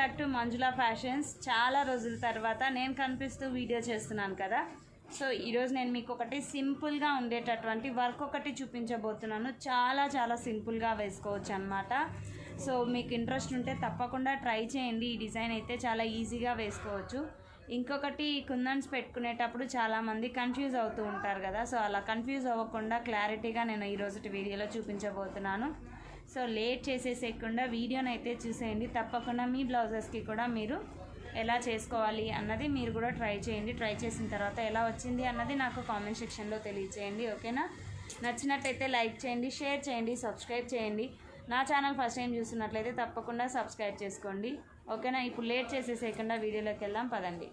Back to Manjula fashions. చాలా రోజుల తర్వాత నేను కనిపిస్తూ వీడియో చేస్తున్నాను కదా. సో ఈరోజు నేను మీకు ఒకటి సింపుల్గా ఉండేటటువంటి వర్క్ ఒకటి చూపించబోతున్నాను. చాలా సింపుల్గా వేసుకోవచ్చు అనమాట. సో మీకు ఇంట్రెస్ట్ ఉంటే తప్పకుండా ట్రై చేయండి. ఈ డిజైన్ అయితే చాలా ఈజీగా వేసుకోవచ్చు. ఇంకొకటి, కుందన్స్ పెట్టుకునేటప్పుడు చాలామంది కన్ఫ్యూజ్ అవుతూ ఉంటారు కదా. సో అలా కన్ఫ్యూజ్ అవ్వకుండా క్లారిటీగా నేను ఈరోజు వీడియోలో చూపించబోతున్నాను. సో లేట్ చేసేసేయకుండా వీడియోని అయితే చూసేయండి. తప్పకుండా మీ బ్లౌజెస్కి కూడా మీరు ఎలా చేసుకోవాలి అన్నది మీరు కూడా ట్రై చేయండి. ట్రై చేసిన తర్వాత ఎలా వచ్చింది అన్నది నాకు కామెంట్ సెక్షన్లో తెలియచేయండి. ఓకేనా? నచ్చినట్టయితే లైక్ చేయండి, షేర్ చేయండి, సబ్స్క్రైబ్ చేయండి. నా ఛానల్ ఫస్ట్ టైం చూస్తున్నట్లయితే తప్పకుండా సబ్స్క్రైబ్ చేసుకోండి. ఓకేనా? ఇప్పుడు లేట్ చేసేసేయకుండా వీడియోలోకి వెళ్దాం, పదండి.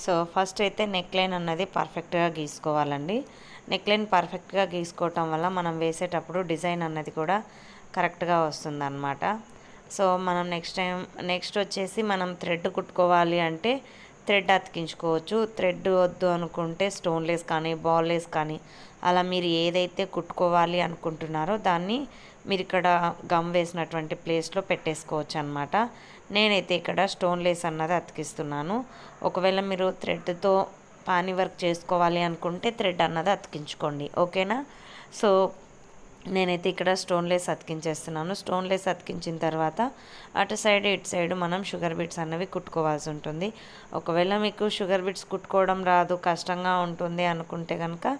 సో ఫస్ట్ అయితే నెక్లైన్ అన్నది పర్ఫెక్ట్గా గీసుకోవాలండి. నెక్లైన్ పర్ఫెక్ట్గా గీసుకోవటం వల్ల మనం వేసేటప్పుడు డిజైన్ అన్నది కూడా కరెక్ట్గా వస్తుందన్నమాట. సో మనం నెక్స్ట్ వచ్చేసి మనం థ్రెడ్ కుట్టుకోవాలి అంటే థ్రెడ్ అతికించుకోవచ్చు. థ్రెడ్ వద్దు అనుకుంటే స్టోన్ లేస్ కానీ బాల్ లేస్ కానీ అలా మీరు ఏదైతే కుట్టుకోవాలి అనుకుంటున్నారో దాన్ని మీరు ఇక్కడ గమ్ వేసినటువంటి ప్లేస్లో పెట్టేసుకోవచ్చు అనమాట. నేనైతే ఇక్కడ స్టోన్ లేస్ అన్నది అతికిస్తున్నాను. ఒకవేళ మీరు థ్రెడ్తో పానీ వర్క్ చేసుకోవాలి అనుకుంటే థ్రెడ్ అన్నది అతికించుకోండి. ఓకేనా? సో నేనైతే ఇక్కడ స్టోన్ లేస్ అతికించేస్తున్నాను. స్టోన్ లేస్ అతికించిన తర్వాత అటు సైడ్ ఇటు సైడ్ మనం షుగర్ బీట్స్ అన్నవి కుట్టుకోవాల్సి ఉంటుంది. ఒకవేళ మీకు షుగర్ బీట్స్ కుట్టుకోవడం రాదు, కష్టంగా ఉంటుంది అనుకుంటే కనుక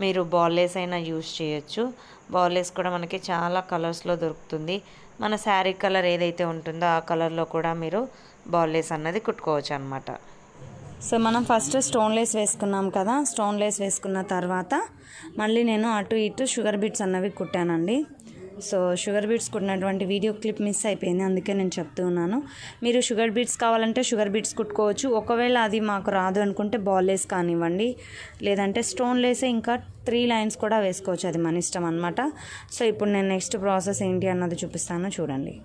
మీరు బాల్ లేస్ అయినా యూజ్ చేయొచ్చు. బాల్ లేస్ కూడా మనకి చాలా కలర్స్లో దొరుకుతుంది. మన శారీ కలర్ ఏదైతే ఉంటుందో ఆ కలర్లో కూడా మీరు బాల్ లేస్ అన్నది కుట్టుకోవచ్చు అనమాట. సో మనం ఫస్ట్ స్టోన్ లేస్ వేసుకున్నాం కదా. స్టోన్ లేస్ వేసుకున్న తర్వాత మళ్ళీ నేను అటు ఇటు షుగర్ బీట్స్ అన్నవి కుట్టానండి. సో షుగర్ బీట్స్ కుట్టినటువంటి వీడియో క్లిప్ మిస్ అయిపోయింది, అందుకే నేను చెప్తూ ఉన్నాను. మీరు షుగర్ బీట్స్ కావాలంటే షుగర్ బీట్స్ కుట్టుకోవచ్చు. ఒకవేళ అది మాకు రాదు అనుకుంటే బాల్ లేస్ కానివ్వండి, లేదంటే స్టోన్ లేసే ఇంకా 3 లైన్స్ కూడా వేసుకోవచ్చు. అది మన ఇష్టం అనమాట. సో ఇప్పుడు నేను నెక్స్ట్ ప్రాసెస్ ఏంటి అన్నది చూపిస్తాను, చూడండి.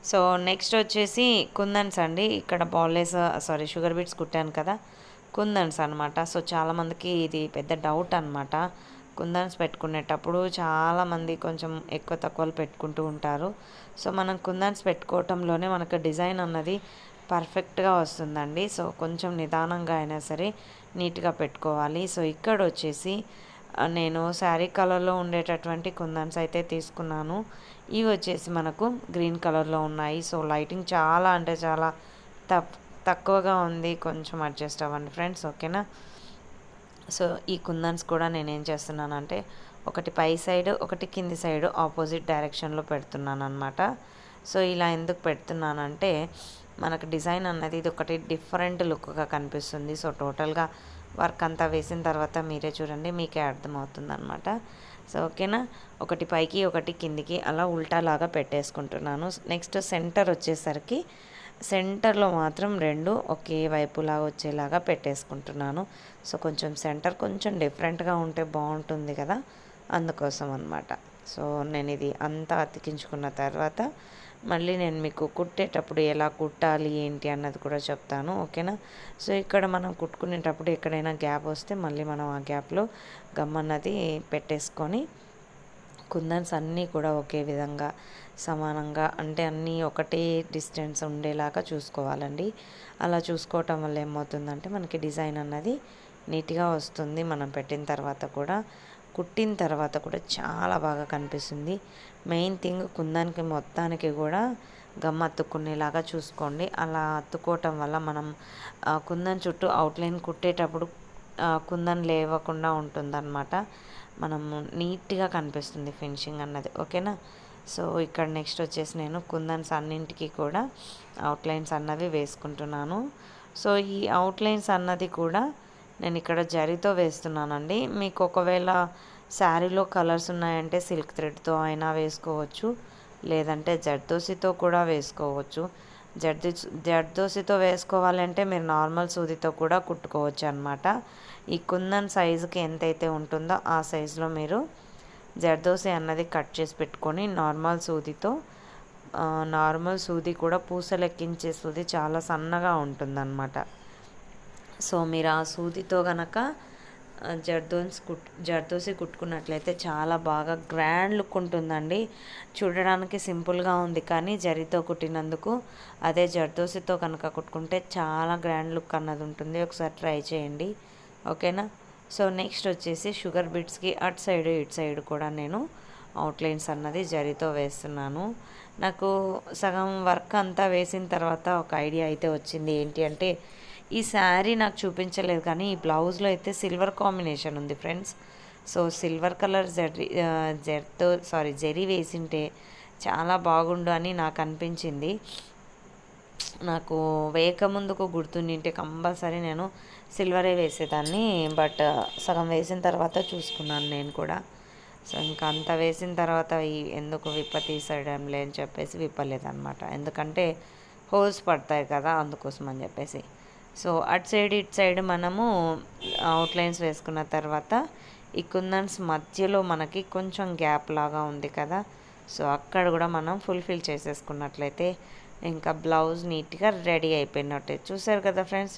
సో నెక్స్ట్ వచ్చేసి కుందన్స్ అండి. ఇక్కడ షుగర్ బీట్స్ కుట్టాను కదా, కుందన్స్ అనమాట. సో చాలామందికి ఇది పెద్ద డౌట్ అనమాట. కుందన్స్ పెట్టుకునేటప్పుడు చాలామంది కొంచెం ఎక్కువ తక్కువలు పెట్టుకుంటూ ఉంటారు. సో మనం కుందన్స్ పెట్టుకోవటంలోనే మనకు డిజైన్ అన్నది పర్ఫెక్ట్గా వస్తుందండి. సో కొంచెం నిదానంగా అయినా సరే నీట్గా పెట్టుకోవాలి. సో ఇక్కడ వచ్చేసి నేను శారీ కలర్లో ఉండేటటువంటి కుందన్స్ అయితే తీసుకున్నాను. ఇవి వచ్చేసి మనకు గ్రీన్ కలర్లో ఉన్నాయి. సో లైటింగ్ చాలా అంటే చాలా తక్కువగా ఉంది, కొంచెం అడ్జస్ట్ అవ్వండి ఫ్రెండ్స్. ఓకేనా? సో ఈ కుందన్స్ కూడా నేనేం చేస్తున్నానంటే ఒకటి పై సైడ్ ఒకటి కింది సైడ్ ఆపోజిట్ డైరెక్షన్లో పెడుతున్నాను అనమాట. సో ఇలా ఎందుకు పెడుతున్నానంటే మనకు డిజైన్ అన్నది ఇది ఒకటి డిఫరెంట్ లుక్గా కనిపిస్తుంది. సో టోటల్గా వర్క్ అంతా వేసిన తర్వాత మీరే చూడండి, మీకే అర్థమవుతుంది అనమాట. సో ఓకేనా? ఒకటి పైకి ఒకటి కిందికి అలా ఉల్టాలాగా పెట్టేసుకుంటున్నాను. నెక్స్ట్ సెంటర్ వచ్చేసరికి సెంటర్లో మాత్రం 2 ఒకే వైపులాగా వచ్చేలాగా పెట్టేసుకుంటున్నాను. సో కొంచెం సెంటర్ కొంచెం డిఫరెంట్గా ఉంటే బాగుంటుంది కదా, అందుకోసం అనమాట. సో నేను ఇది అంతా అతికించుకున్న తర్వాత మళ్ళీ నేను మీకు కుట్టేటప్పుడు ఎలా కుట్టాలి ఏంటి అన్నది కూడా చెప్తాను. ఓకేనా? సో ఇక్కడ మనం కుట్టుకునేటప్పుడు ఎక్కడైనా గ్యాప్ వస్తే మళ్ళీ మనం ఆ గ్యాప్లో గమ్ అన్నది పెట్టేసుకొని కుందన్స్ అన్నీ కూడా ఒకే విధంగా సమానంగా, అంటే అన్నీ ఒకటే డిస్టెన్స్ ఉండేలాగా చూసుకోవాలండి. అలా చూసుకోవటం వల్ల ఏమవుతుందంటే మనకి డిజైన్ అన్నది నీట్గా వస్తుంది. మనం పెట్టిన తర్వాత కూడా కుట్టిన తర్వాత కూడా చాలా బాగా కనిపిస్తుంది. మెయిన్ థింగ్ కుందానికి మొత్తానికి కూడా గమ్ అతుక్కునేలాగా చూసుకోండి. అలా అతుక్కోవటం వల్ల మనం కుందన్ చుట్టూ అవుట్లైన్ కుట్టేటప్పుడు కుందన్ లేవకుండా ఉంటుందన్నమాట. మనము నీట్గా కనిపిస్తుంది ఫినిషింగ్ అన్నది. ఓకేనా? సో ఇక్కడ నెక్స్ట్ వచ్చేసి నేను కుందన్స్ అన్నింటికి కూడా అవుట్లైన్స్ అన్నవి వేసుకుంటున్నాను. సో ఈ అవుట్లైన్స్ అన్నది కూడా నేను ఇక్కడ జరీతో వేస్తున్నానండి. మీకు ఒకవేళ శారీలో కలర్స్ ఉన్నాయంటే సిల్క్ థ్రెడ్తో అయినా వేసుకోవచ్చు, లేదంటే జర్దోసితో కూడా వేసుకోవచ్చు. జర్దోసితో వేసుకోవాలంటే మీరు నార్మల్ సూదితో కూడా కుట్టుకోవచ్చు అనమాట. ఈ కుందన్ సైజుకి ఎంతైతే ఉంటుందో ఆ సైజులో మీరు జర్దోసి అన్నది కట్ చేసి పెట్టుకొని నార్మల్ సూది కూడా పూసలు ఎక్కించే సూది చాలా సన్నగా ఉంటుందన్నమాట. సో మీరు ఆ సూదితో గనక జర్దోసి కుట్టుకున్నట్లయితే చాలా బాగా గ్రాండ్ లుక్ ఉంటుందండి. చూడడానికి సింపుల్గా ఉంది కానీ జరీతో కుట్టినందుకు అదే జర్దోసితో కనుక కుట్టుకుంటే చాలా గ్రాండ్ లుక్ అన్నది ఉంటుంది. ఒకసారి ట్రై చేయండి, ఓకేనా. సో నెక్స్ట్ వచ్చేసి షుగర్ బీట్స్కి అటు సైడ్ ఇటు సైడ్ కూడా నేను అవుట్లైన్స్ అన్నది జరీతో వేస్తున్నాను. నాకు సగం వర్క్ అంతా వేసిన తర్వాత ఒక ఐడియా అయితే వచ్చింది. ఏంటి అంటే, ఈ శారీ నాకు చూపించలేదు కానీ ఈ బ్లౌజ్లో అయితే సిల్వర్ కాంబినేషన్ ఉంది friends. So silver colour zari వేసింటే చాలా బాగుండు అని నాకు అనిపించింది. నాకు వేయక ముందుకు గుర్తుండింటే కంపల్సరీ నేను సిల్వరే వేసేదాన్ని. బట్ సగం వేసిన తర్వాత చూసుకున్నాను నేను కూడా. సో ఇంకా అంత వేసిన తర్వాత ఎందుకు తీసేయడంలే అని చెప్పేసి విప్పలేదన్నమాట. ఎందుకంటే హోల్స్ పడతాయి కదా, అందుకోసం అని చెప్పేసి. సో అటు సైడ్ ఇటు సైడ్ మనము అవుట్లైన్స్ వేసుకున్న తర్వాత ఈ కుందన్స్ మధ్యలో మనకి కొంచెం గ్యాప్ లాగా ఉంది కదా, సో అక్కడ కూడా మనం ఫుల్ఫిల్ చేసేసుకున్నట్లయితే ఇంకా బ్లౌజ్ నీట్గా రెడీ అయిపోయినట్టే. చూసారు కదా ఫ్రెండ్స్,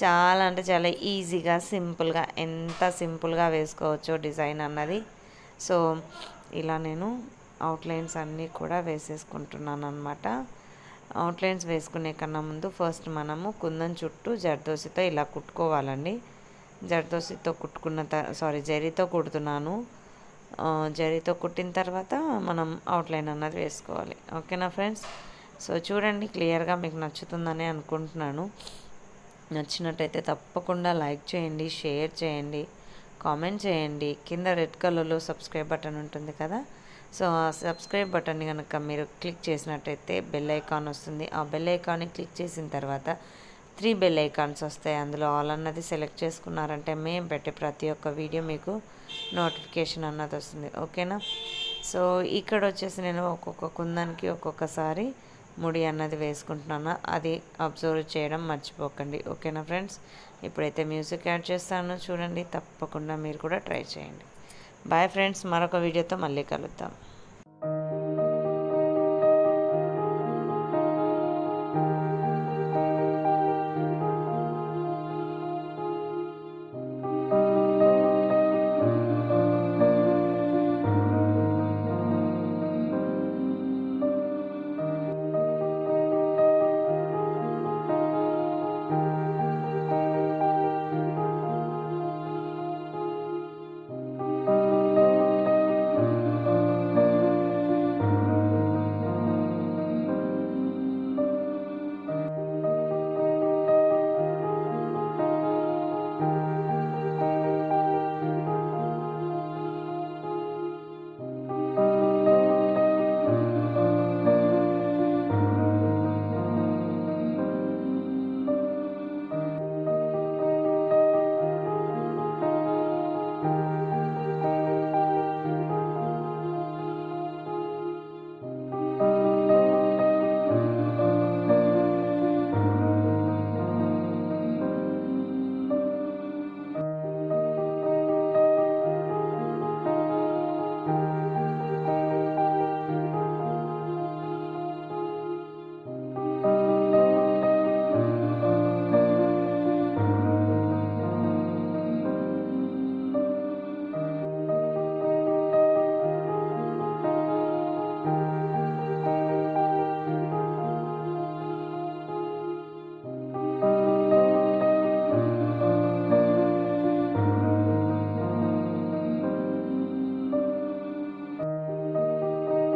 చాలా అంటే చాలా ఈజీగా సింపుల్గా, ఎంత సింపుల్గా వేసుకోవచ్చో డిజైన్ అన్నది. సో ఇలా నేను అవుట్లైన్స్ అన్నీ కూడా వేసేసుకుంటున్నాను అనమాట. అవుట్లైన్స్ వేసుకునే కన్నా ముందు ఫస్ట్ మనము కుందన్ చుట్టూ జర్దోసితో ఇలా కుట్టుకోవాలండి. జర్దోసితో జరీతో కుడుతున్నాను. జరీతో కుట్టిన తర్వాత మనం అవుట్లైన్ అన్నది వేసుకోవాలి, ఓకేనా ఫ్రెండ్స్. సో చూడండి, క్లియర్గా మీకు నచ్చుతుందని అనుకుంటున్నాను. నచ్చినట్టయితే తప్పకుండా లైక్ చేయండి, షేర్ చేయండి, కామెంట్ చేయండి. కింద రెడ్ కలర్లో సబ్స్క్రైబ్ బటన్ ఉంటుంది కదా, సో ఆ సబ్స్క్రైబ్ బటన్ని కనుక మీరు క్లిక్ చేసినట్టయితే బెల్ ఐకాన్ వస్తుంది. ఆ బెల్ ఐకాన్ని క్లిక్ చేసిన తర్వాత 3 బెల్ ఐకాన్స్ వస్తాయి. అందులో ఆల్ అన్నది సెలెక్ట్ చేసుకున్నారంటే మేము పెట్టే ప్రతి ఒక్క వీడియో మీకు నోటిఫికేషన్ అన్నది వస్తుంది, ఓకేనా. సో ఇక్కడ వచ్చేసి నేను ఒక్కొక్క కుందానికి ఒక్కొక్కసారి ముడి అన్నది వేసుకుంటున్నాను. అది అబ్జర్వ్ చేయడం మర్చిపోకండి, ఓకేనా ఫ్రెండ్స్. ఇప్పుడైతే మ్యూజిక్ యాడ్ చేస్తాను, చూడండి. తప్పకుండా మీరు కూడా ట్రై చేయండి. బాయ్ ఫ్రెండ్స్, మరొక వీడియోతో మళ్ళీ కలుద్దాం.